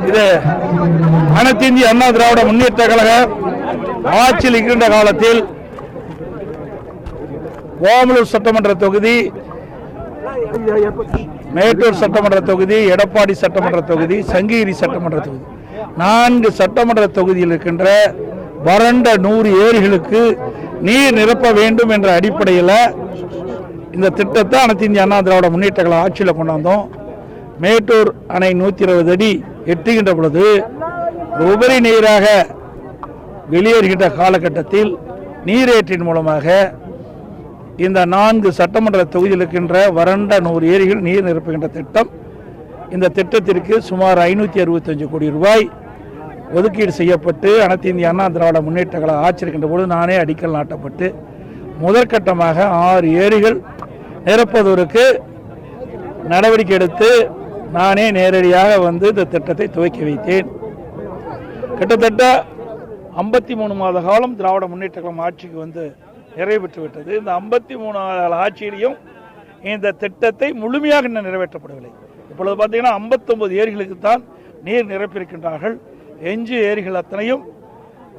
இது அனைத்து இந்திய அண்ணா திராவிட முன்னேற்ற கழக ஆட்சியில் இருக்கின்ற காலத்தில் ஓமலூர் சட்டமன்ற தொகுதி, மேட்டூர் சட்டமன்ற தொகுதி, எடப்பாடி சட்டமன்ற தொகுதி, சங்ககிரி சட்டமன்ற தொகுதி, 4 சட்டமன்ற தொகுதியில் இருக்கின்ற வறண்ட 100 ஏரிகளுக்கு நீர் நிரப்ப வேண்டும் என்ற அடிப்படையில் இந்த திட்டத்தை அனைத்து இந்திய அண்ணா திராவிட முன்னேற்ற கழக ஆட்சியில் கொண்டாந்தோம். மேட்டூர் அணை 120 அடி எட்டுகின்ற பொழுது உபரி நீராக வெளியேறுகின்ற காலகட்டத்தில் நீரேற்றின் மூலமாக இந்த 4 சட்டமன்ற தொகுதியில் இருக்கின்ற வறண்ட 100 ஏரிகள் நீர் நிரப்புகின்ற திட்டம். இந்த திட்டத்திற்கு சுமார் 565 கோடி ரூபாய் ஒதுக்கீடு செய்யப்பட்டு அனைத்து இந்திய அண்ணா திராவிட முன்னேற்ற கழக ஆட்சி இருக்கின்ற பொழுது நானே அடிக்கல் நாட்டப்பட்டு முதற்கட்டமாக 6 ஏரிகள் நிரப்புவதற்கு நடவடிக்கை எடுத்து நானே நேரடியாக வந்து இந்த திட்டத்தை துவக்கி வைத்தேன். கிட்டத்தட்ட 53 மாத காலம் திராவிட முன்னேற்ற கழகம் ஆட்சிக்கு வந்து நிறைவு பெற்று விட்டது. இந்த 53 மாத ஆட்சியிலையும் இந்த திட்டத்தை முழுமையாக இன்னும் நிறைவேற்றப்படவில்லை. இப்பொழுது பார்த்தீங்கன்னா 59 ஏரிகளுக்கு தான் நீர் நிரப்பியிருக்கின்றார்கள். எஞ்சிய ஏரிகள் அத்தனையும்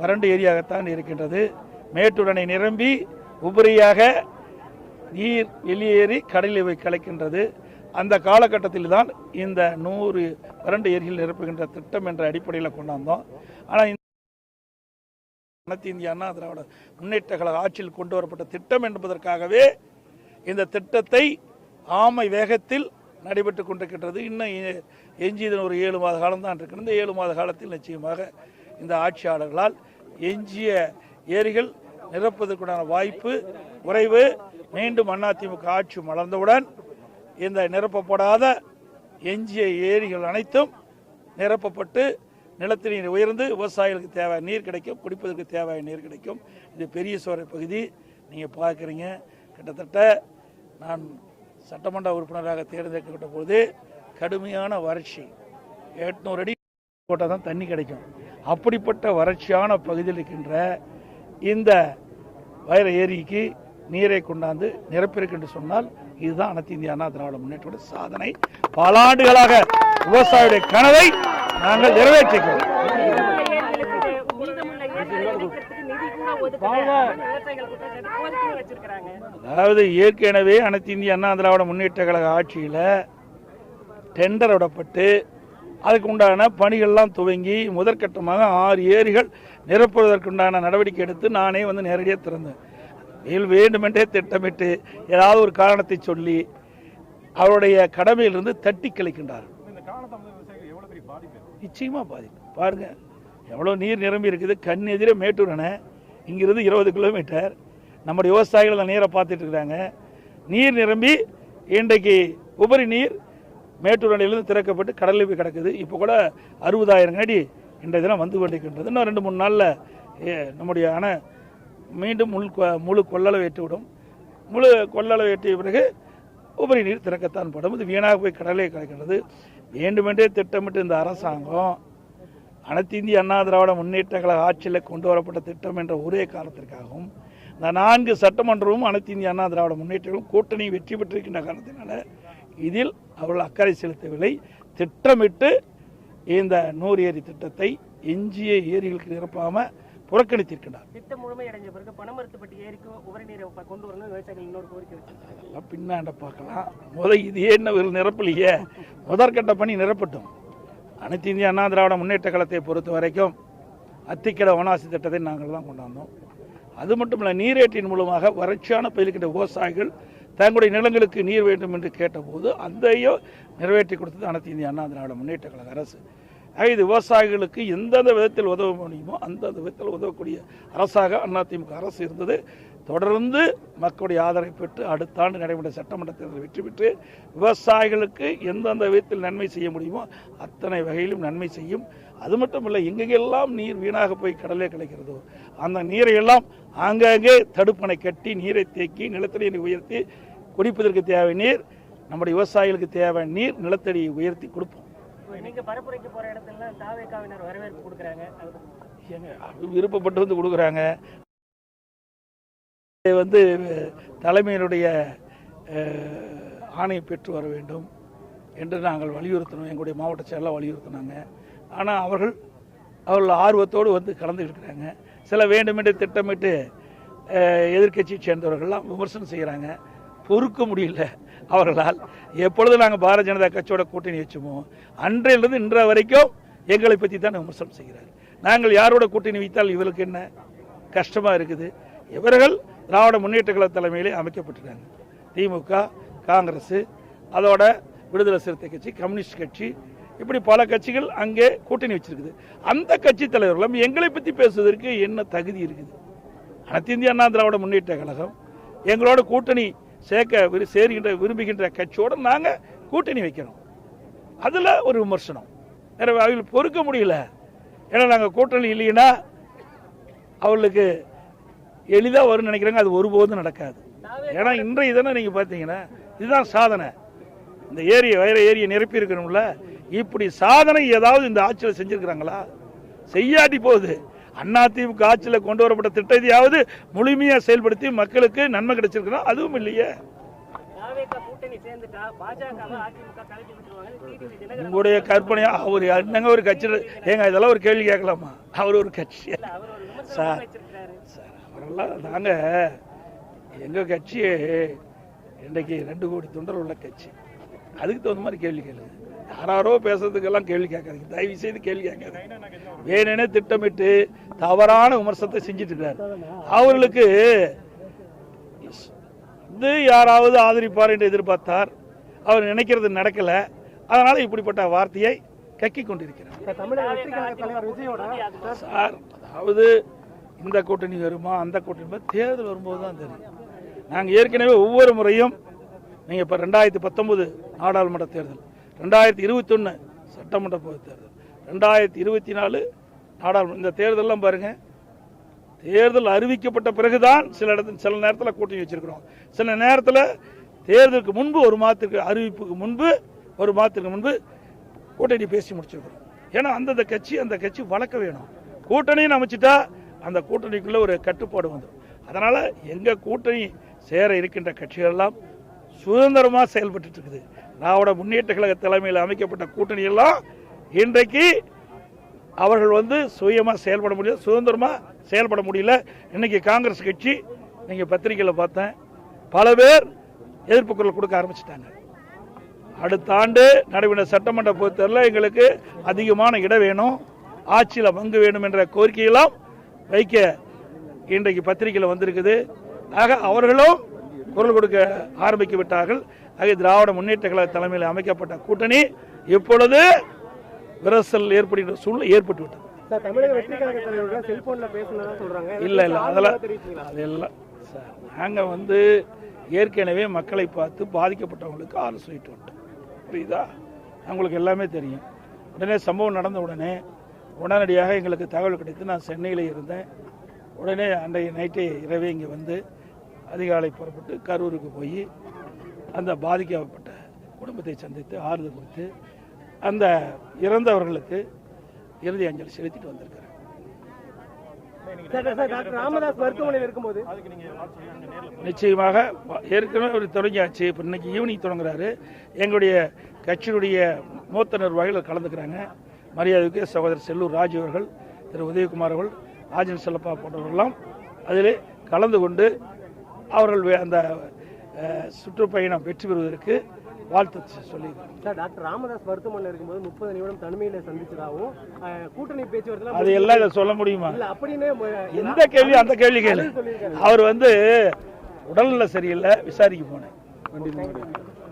வறண்ட ஏரியாகத்தான் இருக்கின்றது. மேட்டூர் அணை நிரம்பி உபரியாக நீர் வெளியேறி கடலில் போய் கலக்கின்றது. அந்த காலகட்டத்தில் தான் இந்த 100 வறண்ட ஏரிகள் நிரப்புகின்ற திட்டம் என்ற அடிப்படையில் கொண்டாந்தோம். ஆனால் அனைத்து இந்திய அண்ணா திராவிட முன்னேற்ற கழக ஆட்சியில் கொண்டு வரப்பட்ட திட்டம் என்பதற்காகவே இந்த திட்டத்தை ஆமை வேகத்தில் நடைபெற்றுக் கொண்டிருக்கின்றது. இன்னும் எஞ்சியது ஒரு 7 மாத காலம் தான் இருக்கிறது. இந்த 7 மாத காலத்தில் நிச்சயமாக இந்த ஆட்சியாளர்களால் எஞ்சிய ஏரிகள் நிரப்புவதற்குண்டான வாய்ப்பு குறைவு. மீண்டும் அதிமுக ஆட்சி மலர்ந்தவுடன் இந்த நிரப்பப்படாத எஞ்சிய ஏரிகள் அனைத்தும் நிரப்பப்பட்டு நிலத்தடி நீர் உயர்ந்து விவசாயிகளுக்கு தேவையான நீர் கிடைக்கும், குடிப்பதற்கு தேவையான நீர் கிடைக்கும். இது பெரிய சோலை பகுதி நீங்கள் பார்க்குறீங்க. கிட்டத்தட்ட நான் சட்டமன்ற உறுப்பினராக தேர்ந்தெடுக்கப்பட்ட போது கடுமையான வறட்சி, 800 அடி போட்டால் தான் தண்ணி கிடைக்கும். அப்படிப்பட்ட வறட்சியான பகுதியில் இருக்கின்ற இந்த வைர ஏரிக்கு நீரை கொண்டாந்து நிரப்பிருக்கு என்று சொன்னால் இதுதான் அனைத்து இந்திய அண்ணா திராவிட முன்னேற்ற சாதனை. பல ஆண்டுகளாக விவசாயியுடைய கனவை நாங்கள் நிறைவேற்றிக்கிறோம். அதாவது ஏற்கனவே அனைத்து இந்திய அண்ணா திராவிட முன்னேற்ற கழக ஆட்சியில் டெண்டர் விடப்பட்டு அதுக்கு உண்டான பணிகள்லாம் துவங்கி முதற்கட்டமாக 6 ஏரிகள் நிரப்புவதற்குண்டான நடவடிக்கை எடுத்து நானே வந்து நேரடியாக திறந்தேன். வேண்டுமென்றே திட்டமிட்டு ஏதாவது ஒரு காரணத்தை சொல்லி அவருடைய கடமையிலிருந்து தட்டி கழிக்கின்றார். நிச்சயமா பாதிப்பு. பாருங்க எவ்வளோ நீர் நிரம்பி இருக்குது. கண் எதிரே மேட்டூர் அணை, இங்கிருந்து 20 கிலோமீட்டர். நம்முடைய விவசாயிகள் நீரை பார்த்துட்டு இருக்கிறாங்க. நீர் நிரம்பி இன்றைக்கு உபரி நீர் மேட்டூர் அணையிலிருந்து திறக்கப்பட்டு கடலில் போய் கிடக்குது. இப்போ கூட 60,000 அடி இன்றைய தினம் வந்து கொண்டிருக்கின்றது. இன்னும் 2-3 நாளில் நம்முடைய அணை மீண்டும் முழு கொள்ளளவு ஏற்றிவிடும். முழு கொள்ளளவு ஏற்றிய பிறகு உபரி நீர் திறக்கத்தான் படும். இது வீணாக போய் கடலே கிடைக்கின்றது. வேண்டுமென்றே திட்டமிட்டு இந்த அரசாங்கம் அனைத்து இந்திய அண்ணா திராவிட முன்னேற்ற கழக ஆட்சியில் கொண்டு வரப்பட்ட திட்டம் என்ற ஒரே காரணத்திற்காகவும் இந்த 4 சட்டமன்றமும் அனைத்து இந்திய அண்ணா திராவிட முன்னேற்றங்களும் கூட்டணி வெற்றி பெற்றிருக்கின்ற காரணத்தினால இதில் அவர்கள் அக்கறை செலுத்தவில்லை. திட்டமிட்டு இந்த 100 ஏரி திட்டத்தை எஞ்சிய ஏரிகளுக்கு நிரப்பாம புறக்கணித்திருக்கிறார். திட்டம் முழுமையடைஞ்ச பிறகு பணமரத்துப்பட்டி ஏரிக்கு உபரி நீரை கொண்டு வரணும் விவசாயிகள் இன்னொரு கோரிக்கை வச்சிருக்காங்க. அதெல்லாம் பின்னாண்ட பார்க்கலாம். இது ஏன் நிரப்பலையே, முதற்கட்ட பணி நிரப்பட்டும். அனைத்து இந்திய அண்ணா திராவிட முன்னேற்ற கழகத்தை பொறுத்த வரைக்கும் அத்திக்கட வனாசி திட்டத்தை நாங்கள் தான் கொண்டாந்தோம். அது மட்டுமல்ல, நீரேற்றின் மூலமாக வறட்சியான பயிர்கின்ற விவசாயிகள் தங்களுடைய நிலங்களுக்கு நீர் வேண்டும் என்று கேட்டபோது அதையோ நிறைவேற்றி கொடுத்தது அனைத்து இந்திய அண்ணா திராவிட முன்னேற்ற கழக அரசு. இது விவசாயிகளுக்கு எந்தெந்த விதத்தில் உதவ முடியுமோ அந்தந்த விதத்தில் உதவக்கூடிய அரசாக அதிமுக அரசு இருந்தது. தொடர்ந்து மக்களுடைய ஆதரவை பெற்று அடுத்த ஆண்டு நடைபெற்ற சட்டமன்ற தேர்தலில் வெற்றி பெற்று விவசாயிகளுக்கு எந்தெந்த விதத்தில் நன்மை செய்ய முடியுமோ அத்தனை வகையிலும் நன்மை செய்யும். அது மட்டும் இல்லை, எங்கெங்கெல்லாம் நீர் வீணாக போய் கடலே கிடைக்கிறதோ அந்த நீரை எல்லாம் ஆங்காங்கே தடுப்பணை கட்டி நீரை தேக்கி நிலத்தடி நீரை உயர்த்தி குடிப்பதற்கு தேவை நீர், நம்முடைய விவசாயிகளுக்கு தேவை நீர் நிலத்தடியை உயர்த்தி கொடுப்போம். நீங்க பரப்புரைக்கு போற இடத்துல தாவேகாவினர் வரவேற்பு கொடுக்குறாங்க. விருப்பப்பட்டு வந்து கொடுக்குறாங்க. தலைமையினுடைய ஆணையை பெற்று வர வேண்டும் என்று நாங்கள் வலியுறுத்தினோம். எங்களுடைய மாவட்ட செயலாளர் வலியுறுத்தினாங்க. ஆனால் அவர்கள் ஆர்வத்தோடு வந்து கலந்துருக்கிறாங்க. சில வேண்டுமென்று திட்டமிட்டு எதிர்க்கட்சியை சேர்ந்தவர்கள்லாம் விமர்சனம் செய்கிறாங்க. பொறுக்க முடியல அவர்களால். எப்பொழுது நாங்கள் பாரதிய ஜனதா கட்சியோட கூட்டணி வச்சோமோ அன்றையிலிருந்து இன்ற வரைக்கும் எங்களை பற்றி தான் விமர்சனம் செய்கிறார். நாங்கள் யாரோட கூட்டணி வைத்தால் இவருக்கு என்ன கஷ்டமாக இருக்குது. இவர்கள் திராவிட முன்னேற்ற கழக தலைமையிலே அமைக்கப்பட்டிருக்காங்க. திமுக, காங்கிரஸ், அதோட விடுதலை சிறுத்தை கட்சி, கம்யூனிஸ்ட் கட்சி, இப்படி பல கட்சிகள் அங்கே கூட்டணி வச்சிருக்குது. அந்த கட்சி தலைவர்களும் எங்களை பற்றி பேசுவதற்கு என்ன தகுதி இருக்குது? அனைத்து இந்திய அண்ணா திராவிட முன்னேற்ற கழகம் எங்களோட கூட்டணி சேர்க்கின்ற விரும்புகின்ற கட்சியோடு நாங்கள் கூட்டணி வைக்கிறோம். அதில் ஒரு விமர்சனம். எனவே அவங்களுக்கு பொறுக்க முடியல. ஏன்னா நாங்கள் கூட்டணி இல்லைன்னா அவர்களுக்கு எளிதாக வரும்னு நினைக்கிறாங்க. அது ஒருபோதும் நடக்காது. ஏன்னா இன்றைய தினம் நீங்கள் பார்த்தீங்கன்னா இதுதான் சாதனை. இந்த வேற ஏரியை நிரப்பி இருக்கணும்ல. இப்படி சாதனை ஏதாவது இந்த ஆட்சியில் செஞ்சிருக்கிறாங்களா? செய்யாட்டி போகுது. அதிமுக ஆட்சியில் கொண்டு வரப்பட்ட திட்டத்தையாவது முழுமையாக செயல்படுத்தி மக்களுக்கு நன்மை கிடைச்சிருக்கிறோம். அதுவும் இல்லையே. உங்களுடைய கற்பனையா அவர் என்னங்க ஒரு கட்சி ஏங்க இதெல்லாம் ஒரு கேள்வி கேட்கலாமா? அவர் ஒரு கட்சி சார் அவரெல்லாம் நாங்கள் எங்கள் கட்சியே இன்றைக்கு 2 கோடி தொண்டர் உள்ள கட்சி. அதுக்கு தகுந்த மாதிரி கேள்வி கேளுங்க. யாரோ பேசுறதுக்கெல்லாம் கேள்வி கேட்காதீங்க. தயவு செய்து கேள்வி கேட்காதீங்க. வேணுனே திட்டமிட்டு தவறான விமர்சனத்தை செஞ்சுட்டு இருக்காரு. அவர்களுக்கு யாராவது ஆதரிப்பார் என்று எதிர்பார்த்தார். அவர் நினைக்கிறது நடக்கல. அதனால இப்படிப்பட்ட வார்த்தையை கக்கி கொண்டிருக்கிறார். சார், அதாவது இந்த கூட்டணி வருமா அந்த கூட்டணி தேர்தல் வரும்போது தான் தெரியும். நாங்கள் ஏற்கனவே ஒவ்வொரு முறையும் நீங்கள் இப்போ 2019 நாடாளுமன்ற தேர்தல், 2021 சட்டமன்ற பொது தேர்தல், 2024 நாடாளுமன்ற, இந்த தேர்தலெல்லாம் பாருங்கள். தேர்தல் அறிவிக்கப்பட்ட பிறகுதான் சில நேரத்தில் கூட்டணி வச்சிருக்கிறோம். சில நேரத்தில் தேர்தலுக்கு முன்பு அறிவிப்புக்கு முன்பு ஒரு மாதத்துக்கு முன்பு கூட்டணி பேசி முடிச்சிருக்கிறோம். ஏன்னா அந்த கட்சி வளர்க்க வேணும். கூட்டணின்னு அமைச்சிட்டா அந்த கூட்டணிக்குள்ள ஒரு கட்டுப்பாடு வந்துடும். அதனால எங்க கூட்டணி சேர இருக்கின்ற கட்சிகள் எல்லாம் சுதந்திரமாக செயல்பட்டு இருக்குது. திராவிட முன்னேற்ற கழக தலைமையில் அமைக்கப்பட்ட கூட்டணி எல்லாம் இன்றைக்கு அவர்கள் சுயமாக செயல்பட முடியல, சுதந்திரமாக செயல்பட முடியல. இன்னைக்கு காங்கிரஸ் கட்சி நீங்க பத்திரிகையில் பார்த்தேன், பல பேர் எதிர்ப்பு குரல் கொடுக்க ஆரம்பிச்சிட்டாங்க. அடுத்த ஆண்டு நடைபெற்ற சட்டமன்ற பொதுத் தேர்தலில் எங்களுக்கு அதிகமான இடம் வேணும், ஆட்சியில் பங்கு வேணும் என்ற கோரிக்கையெல்லாம் வைக்க இன்றைக்கு பத்திரிகையில் வந்திருக்குது. ஆக அவர்களும் குரல் கொடுக்க ஆரம்பித்து விட்டார்கள். ஆக திராவிட முன்னேற்ற கழக தலைமையில் அமைக்கப்பட்ட கூட்டணி இப்பொழுது விரசல் ஏற்படுகின்ற சூழ்நிலை ஏற்பட்டு விட்டது. இல்லை அதெல்லாம் சார், நாங்கள் ஏற்கனவே மக்களை பார்த்து பாதிக்கப்பட்டவங்களுக்கு ஆலோசனை சொல்லிட்டு விட்டோம். புரியுதா? அவங்களுக்கு எல்லாமே தெரியும். உடனே சம்பவம் நடந்த உடனடியாக எங்களுக்கு தகவல் கிடைத்து நான் சென்னையில் இருந்தேன். உடனே அன்றைய நைட்டே இரவே இங்கே அதிகாலை புறப்பட்டு கரூருக்கு போய் அந்த பாதிக்கப்பட்ட குடும்பத்தை சந்தித்து ஆறுதல் கொடுத்து அந்த இறந்தவர்களுக்கு இறுதி அஞ்சலி செலுத்திட்டு வந்திருக்கிறேன். நிச்சயமாக ஏற்கனவே ஒரு தொடங்கியாச்சு. இப்போ இன்னைக்கு ஈவினிங் தொடங்குறாரு. எங்களுடைய கட்சியினுடைய மூத்த நிர்வாகிகள் கலந்துக்கிறாங்க. மரியாதைக்கு சகோதரர் செல்லூர் ராஜ் அவர்கள், திரு உதயகுமார் அவர்கள், ராஜன் செல்லப்பா போன்றவர்களெல்லாம் அதில் கலந்து கொண்டு அவர்கள் அந்த சுற்றுப்பயணம் வெற்றி பெறுவதற்கு வாழ்த்து சொல்லி. டாக்டர் ராமதாஸ் மருத்துவமனையில் இருக்கும்போது 30 நிமிடம் தனிமையில சந்திச்சதாகவும் கூட்டணி பேச்சுவார்த்தை அதையெல்லாம் இதை சொல்ல முடியுமா? அப்படின்னு எந்த கேள்வி அந்த கேள்வி கேளு. அவர் உடல்நல சரியில்லை, விசாரிக்க போனேன்.